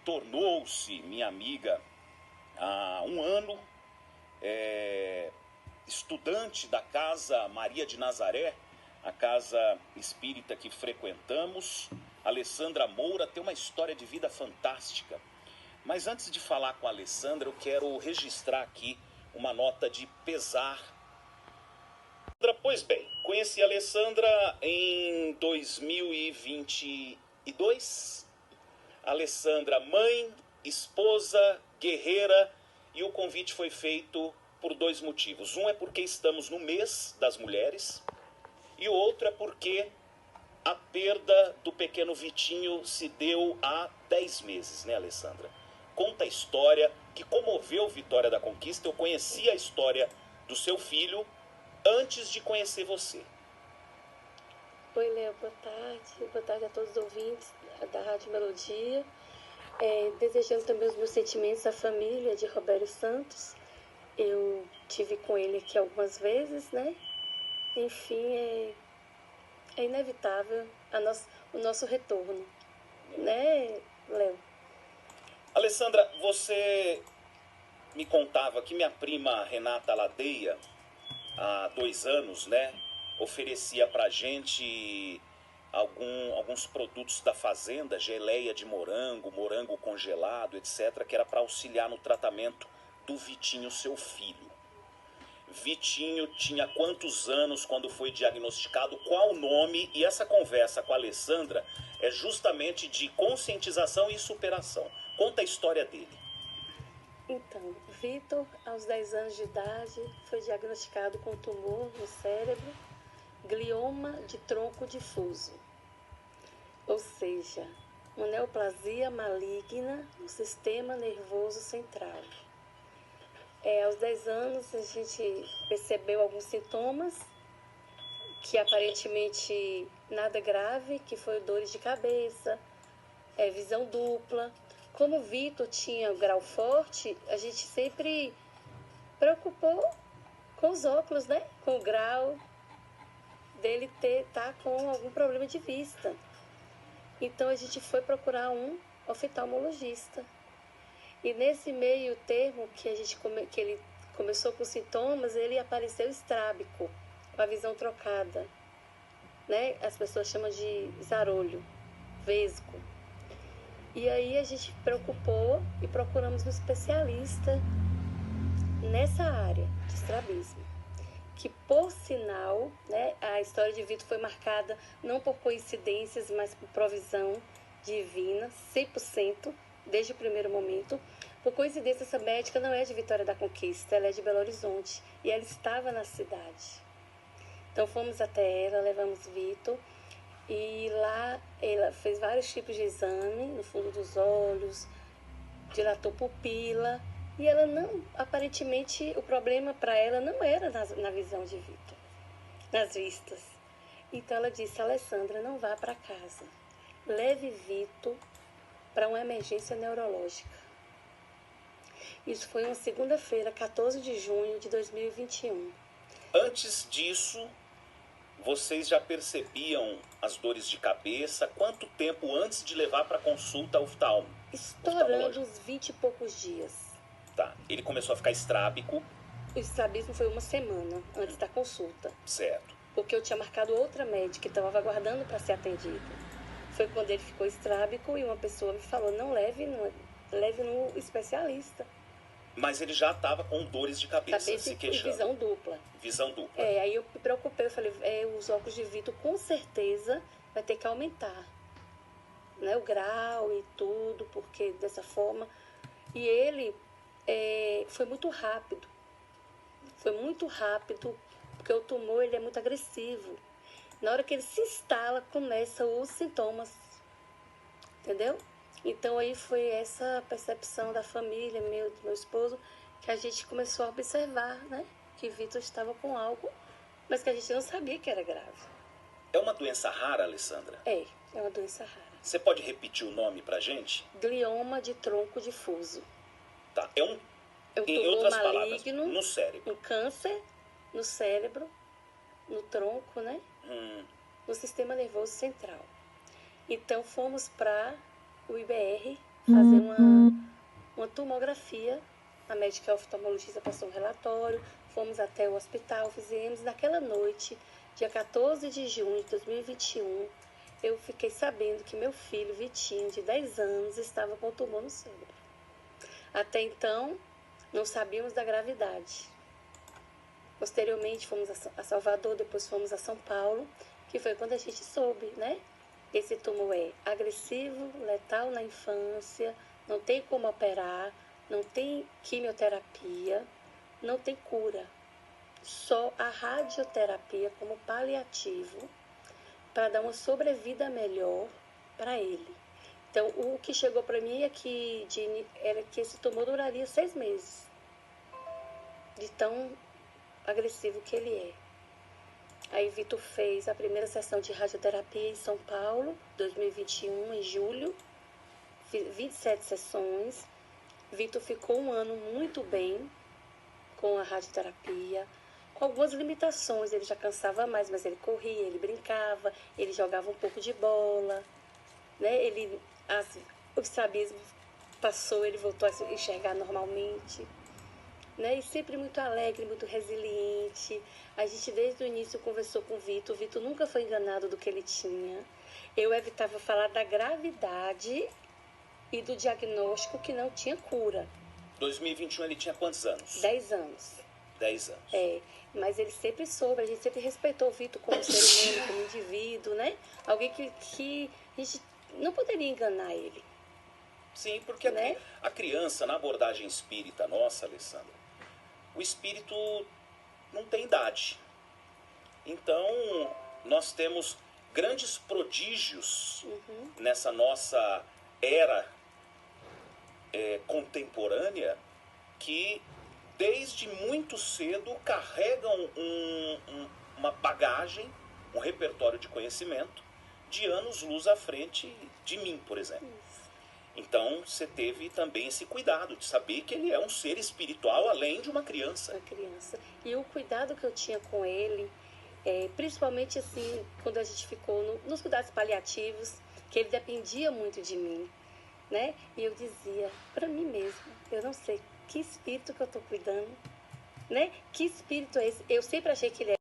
tornou-se minha amiga há um ano, estudante da Casa Maria de Nazaré, a casa espírita que frequentamos. Alessandra Moura tem uma história de vida fantástica. Mas antes de falar com a Alessandra, eu quero registrar aqui uma nota de pesar. Pois bem, conheci a Alessandra em 2022. Alessandra, mãe, esposa, guerreira, e o convite foi feito por dois motivos. Um é porque estamos no mês das mulheres, e o outro é porque a perda do pequeno Vitinho se deu há 10 meses, né, Alessandra? Conta a história que comoveu Vitória da Conquista. Eu conheci a história do seu filho antes de conhecer você. Oi, Léo, boa tarde. Boa tarde a todos os ouvintes da Rádio Melodia. Desejando também os meus sentimentos à família de Roberto Santos. Eu tive com ele aqui algumas vezes, né? Enfim, é inevitável o nosso retorno, né, Léo? Alessandra, você me contava que minha prima Renata Ladeia, há 2 anos, né, oferecia pra gente alguns produtos da fazenda, geleia de morango, morango congelado, etc., que era para auxiliar no tratamento do Vitinho, seu filho. Vitinho tinha quantos anos quando foi diagnosticado, qual o nome? E essa conversa com a Alessandra é justamente de conscientização e superação. Conta a história dele. Então, Vitor, aos 10 anos de idade, foi diagnosticado com tumor no cérebro, glioma de tronco difuso, ou seja, uma neoplasia maligna no sistema nervoso central. Aos 10 anos, a gente percebeu alguns sintomas, que aparentemente nada grave, que foi dores de cabeça, visão dupla. Como o Vitor tinha grau forte, a gente sempre preocupou com os óculos, né? Com o grau dele tá com algum problema de vista. Então a gente foi procurar um oftalmologista. E nesse meio termo que ele começou com sintomas, ele apareceu estrábico, com a visão trocada, né? As pessoas chamam de zarolho, vesgo. E aí a gente preocupou e procuramos um especialista nessa área de estrabismo, que por sinal, né, a história de Vitor foi marcada não por coincidências, mas por provisão divina, 100%, desde o primeiro momento. Por coincidência, essa médica não é de Vitória da Conquista, ela é de Belo Horizonte, e ela estava na cidade. Então fomos até ela, levamos Vitor, e lá ela fez vários tipos de exame, no fundo dos olhos, dilatou pupila, e ela não, aparentemente, o problema para ela não era na visão de Vitor, nas vistas. Então ela disse: Alessandra, não vá para casa, leve Vitor para uma emergência neurológica. Isso foi uma segunda-feira, 14 de junho de 2021. Antes disso, vocês já percebiam as dores de cabeça? Quanto tempo antes de levar para consulta oftalmológica? Estourando uns 20 e poucos dias. Tá. Ele começou a ficar estrábico. O estrabismo foi uma semana antes da consulta. Certo. Porque eu tinha marcado outra médica que estava aguardando para ser atendida. Foi quando ele ficou estrábico e uma pessoa me falou: não leve no especialista. Mas ele já estava com dores de cabeça se queixando. E visão dupla. Visão dupla. Aí eu me preocupei, eu falei: os óculos de Vitor com certeza vai ter que aumentar, né, o grau e tudo, porque dessa forma. E ele foi muito rápido. Foi muito rápido, porque o tumor ele é muito agressivo. Na hora que ele se instala, começam os sintomas. Entendeu? Então aí foi essa percepção da família, do meu esposo, que a gente começou a observar, né? Que Vitor estava com algo, mas que a gente não sabia que era grave. É uma doença rara, Alessandra? É uma doença rara. Você pode repetir o nome pra gente? Glioma de tronco difuso. Tá. É um em tumor outras maligno, palavras, no cérebro. Um câncer no cérebro, no tronco, né? No sistema nervoso central. Então fomos para o IBR fazer uma tomografia. A médica oftalmologista passou um relatório, fomos até o hospital, fizemos. Naquela noite, dia 14 de junho de 2021, eu fiquei sabendo que meu filho, Vitinho, de 10 anos, estava com tumor no cérebro. Até então, não sabíamos da gravidade. Posteriormente, fomos a Salvador, depois fomos a São Paulo, que foi quando a gente soube, né? Esse tumor é agressivo, letal na infância, não tem como operar, não tem quimioterapia, não tem cura. Só a radioterapia como paliativo para dar uma sobrevida melhor para ele. Então, o que chegou para mim era que esse tumor duraria 6 meses, de tão agressivo que ele é. Aí Vitor fez a primeira sessão de radioterapia em São Paulo, 2021, em julho. Fiz 27 sessões. Vitor ficou um ano muito bem com a radioterapia, com algumas limitações. Ele já cansava mais, mas ele corria, ele brincava, ele jogava um pouco de bola, né? O estrabismo passou, ele voltou a se enxergar normalmente. Né? E sempre muito alegre, muito resiliente. A gente desde o início conversou com o Vitor nunca foi enganado do que ele tinha. Eu evitava falar da gravidade e do diagnóstico que não tinha cura. 2021 ele tinha quantos anos? 10 anos. 10 anos. Mas ele sempre soube, a gente sempre respeitou o Vitor como ser humano, como indivíduo, né? Alguém que a gente não poderia enganar ele. Sim, porque né? a criança, na abordagem espírita nossa, Alessandra, o espírito não tem idade. Então, nós temos grandes prodígios nessa nossa era contemporânea que, desde muito cedo, carregam uma bagagem, um repertório de conhecimento de anos-luz à frente de mim, por exemplo. Então, você teve também esse cuidado de saber que ele é um ser espiritual além de uma criança. Uma criança. E o cuidado que eu tinha com ele, principalmente assim, quando a gente ficou nos cuidados paliativos, que ele dependia muito de mim, né? E eu dizia para mim mesma, eu não sei que espírito que eu estou cuidando, né? Que espírito é esse? Eu sempre achei que ele